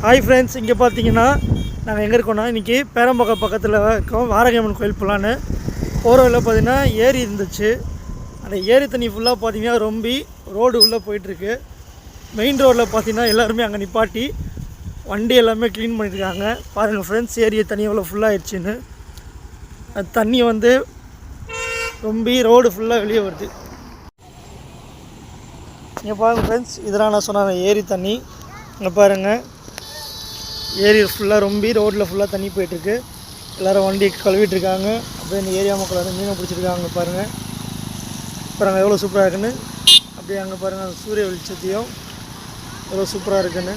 Hi friends, இங்கே பார்த்தீங்கன்னா நாங்கள் எங்கே இருக்கோம்னா இன்றைக்கி பேரம்பாக்கம் பக்கத்தில் இருக்கோம். வாரகியம்மன் கோயில் போகலான்னு போகிற வழியில் பார்த்தீங்கன்னா ஏரி இருந்துச்சு. அந்த ஏரி தண்ணி ஃபுல்லாக பார்த்தீங்கன்னா ரொம்பி ரோடு உள்ளே போயிட்டுருக்கு. மெயின் ரோடில் பார்த்தீங்கன்னா எல்லாருமே அங்கே நிப்பாட்டி வண்டி எல்லாமே க்ளீன் பண்ணியிருக்காங்க. பாருங்கள் ஃப்ரெண்ட்ஸ், ஏரியை தண்ணி எவ்வளோ ஃபுல்லாகிடுச்சின்னு. அந்த தண்ணி வந்து ரொம்பி ரோடு ஃபுல்லாக வெளியே வருது. இங்கே பாருங்கள் ஃப்ரெண்ட்ஸ், இதெல்லாம் நான் சொன்ன ஏரி தண்ணி. இங்கே பாருங்கள், ஏரி ஃபுல்லாக ரொம்பி ரோட்டில் ஃபுல்லாக தண்ணி போயிட்டுருக்கு. எல்லோரும் வண்டி கழுவிட்டுருக்காங்க. அப்படியே இந்த ஏரியா மக்கள் வந்து மீனை பிடிச்சிருக்காங்க. பாருங்கள் பாருங்கள் எவ்வளோ சூப்பராக இருக்குன்னு. அப்படியே அங்கே பாருங்கள் சூரிய வெளிச்சத்தையும் எவ்வளோ சூப்பராக இருக்குன்னு.